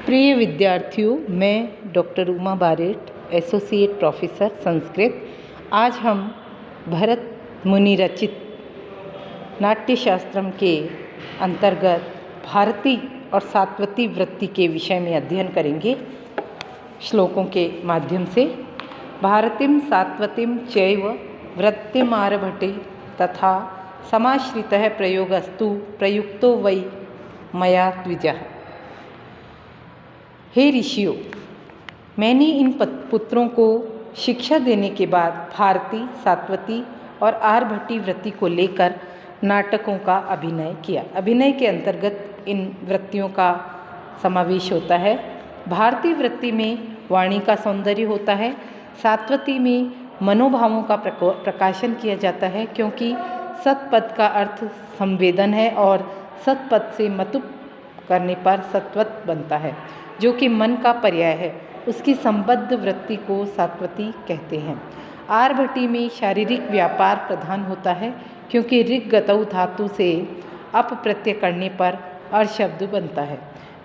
प्रिय विद्यार्थियों, मैं doctor Uma Barett, associate professor Sanskrit. आज हम भरत मुनि रचित नाट्यशास्त्रम के अंतर्गत भारती और सात्वती वृत्ति के विषय में अध्ययन करेंगे श्लोकों के माध्यम से। भारतीम सात्वतीम चैव वृत्तिमारभटे तथा समाश्रितः प्रयोगस्तु प्रयुक्तो वै मया द्विजः। हे ऋषियों, मैंने इन पुत्रों को शिक्षा देने के बाद भारती, सात्वती और आरभटी वृत्ति को लेकर नाटकों का अभिनय किया। अभिनय के अंतर्गत इन वृत्तियों का समावेश होता है। भारतीय वृत्ति में वाणी का सौंदर्य होता है। सात्वती में मनोभावों का प्रकाशन किया जाता है, क्योंकि सत्पद का अर्थ संवेदन है और सत्पद से मतुप करने पर सत्वत बनता है, जो कि मन का पर्याय है। उसकी संबद्ध वृत्ति को सात्वती कहते हैं। आरभटी में शारीरिक व्यापार प्रधान होता है, क्योंकि ऋग गतौ धातु से अप प्रत्यय करने पर अर शब्द बनता है,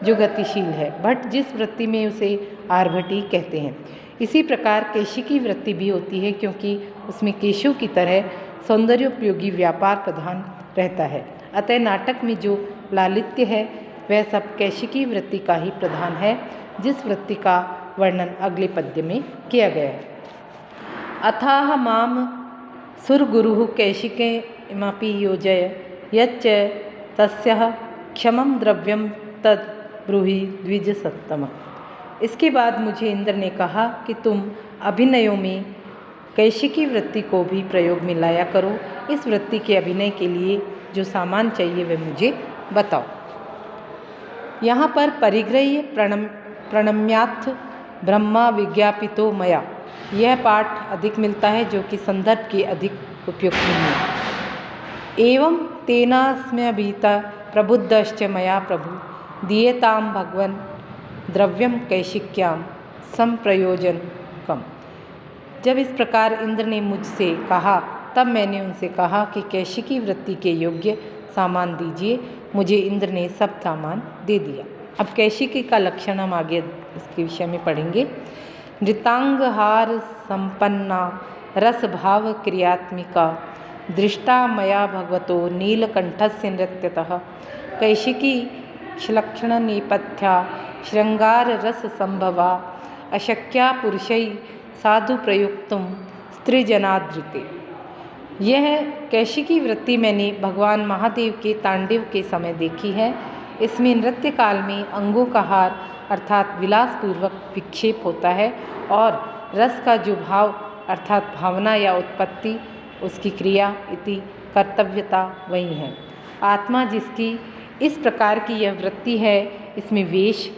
जो गतिशील है। भट्ट जिस वृत्ति में उसे आरभटी कहते हैं। इसी प्रकार केशिकी वृत्ति भी होती है, क्योंकि उसमें केशों की तरह सौंदर्योपयोगी व्यापार प्रधान रहता है। अतः नाटक में जो लालित्य है वह सब कैशिकी वृत्ति का ही प्रधान है, जिस वृत्ति का वर्णन अगले पद्य में किया गया है। अथाह माम सुरगुरुः कैशिकेमपि योजय यच्च तस्यः क्षमं द्रव्यं तद ब्रूहि द्विज सत्तम। इसके बाद मुझे इंद्र ने कहा कि तुम अभिनयों में कैशिकी वृत्ति को भी प्रयोग में लाया करो। इस वृत्ति के अभिनय के लिए जो सामान चाहिए वह मुझे बताओ। यहाँ पर परिग्रह्य प्रणम्याथ ब्रह्मा विज्ञापितो मया, यह पाठ अधिक मिलता है, जो कि संदर्भ के अधिक उपयुक्त नहीं है। एवं तेनास्म्यभीता प्रबुद्धश्च मया प्रभु दीयताम भगवन् द्रव्यम कैशिक्याम संप्रयोजनकम। जब इस प्रकार इंद्र ने मुझसे कहा, तब मैंने उनसे कहा कि कैशिकी वृत्ति के योग्य सामान दीजिए। मुझे इंद्र ने सब सामान दे दिया। अब कैशिकी का लक्षण हम आगे इसके विषय में पढ़ेंगे। नृतांगहार संपन्ना रस भाव क्रियात्मिका दृष्टा मया भगवतो नीलकंठस्य नृत्यतः कैशिकी लक्षण नेपथ्या श्रृंगार रस संभवा अशक्या पुरुषै साधु प्रयुक्तुम स्त्रीजनादृते। यह कैशिकी वृत्ति मैंने भगवान महादेव के तांडव के समय देखी है। इसमें नृत्य काल में अंगों का हार अर्थात विलासपूर्वक विक्षेप होता है, और रस का जो भाव अर्थात भावना या उत्पत्ति, उसकी क्रिया इति कर्तव्यता वही है। आत्मा जिसकी इस प्रकार की यह वृत्ति है, इसमें वेश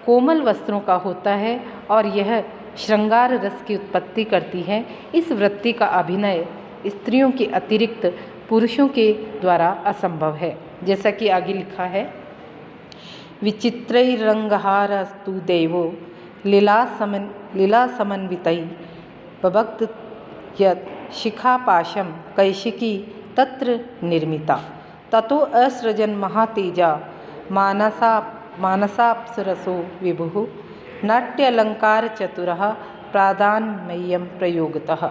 कोमल वस्त्रों का होता है और यह श्रृंगार रस की उत्पत्ति करती है। इस वृत्ति का अभिनय स्त्रियों के अतिरिक्त पुरुषों के द्वारा असंभव है, जैसा कि आगे लिखा है। विचित्रैरंगहारस्तु देवो लीला समन्वितै बभक्त यत् शिखापाशम कैशिकी तत्र निर्मिता ततो असृजन महातेजा मानसाप्सरसो विभुः नाट्यलंकार चतुरः प्रादान्मय्यम प्रयोगतः।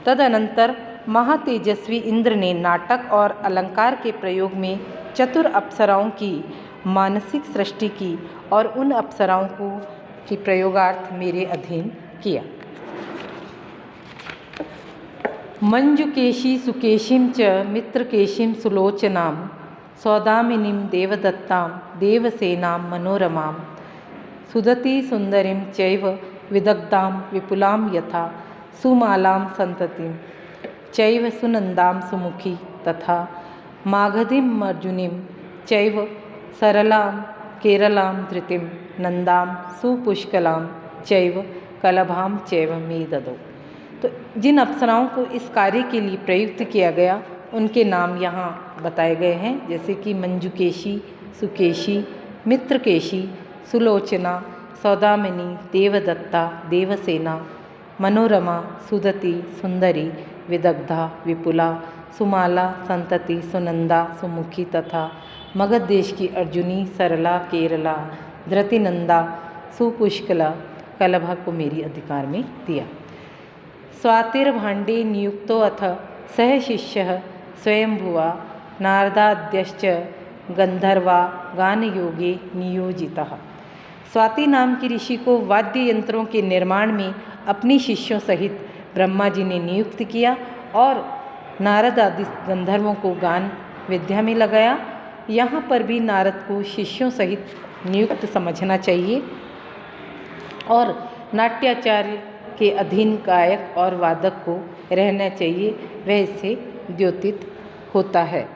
तदनंतर महातेजस्वी इंद्र ने नाटक और अलंकार के प्रयोग में चतुर अप्सराओं की मानसिक सृष्टि की और उन अप्सराओं को की प्रयोगार्थ मेरे अधीन किया। मंजुकेशी सुकेशीं च मित्रकेशीं सुलोचनां सौदामिनीं देवदत्तां देवसेनां मनोरमां सुदती सुंदरीं चैव विदग्धां विपुलां यथा सुमालां संततिं चैव सुनंदां सुमुखी तथा मागधीं अर्जुनीं चैव सरलां केरलां धृतिं नंदां सुपुष्कलां चैव कलभां चैव मे ददौ। तो जिन अप्सराओं को इस कार्य के लिए प्रयुक्त किया गया, उनके नाम यहाँ बताए गए हैं, जैसे कि मंजुकेशी, सुकेशी, मित्रकेशी, सुलोचना, सौदामिनी, देवदत्ता, देवसेना, मनोरमा, सुदती, सुंदरी, विदग्धा, विपुला, सुमाला, संतति, सुनंदा, सुमुखी तथा मगध देश की अर्जुनी, सरला, केरला, धृतिनंदा सुपुष्कला कलभा को मेरी अधिकार में दिया। स्वातिर्भाण्डे नियुक्तो अथ सह शिष्यः स्वयंभुवा नारदाद्यश्च गंधर्वा गानयोगे नियोजितः। स्वाति नाम के ऋषि को वाद्य यंत्रों के निर्माण में अपने शिष्यों सहित ब्रह्मा जी ने नियुक्त किया और नारद आदि गंधर्वों को गान विद्या में लगाया। यहाँ पर भी नारद को शिष्यों सहित नियुक्त समझना चाहिए और नाट्याचार्य के अधीन गायक और वादक को रहना चाहिए, वह इससे द्योतित होता है।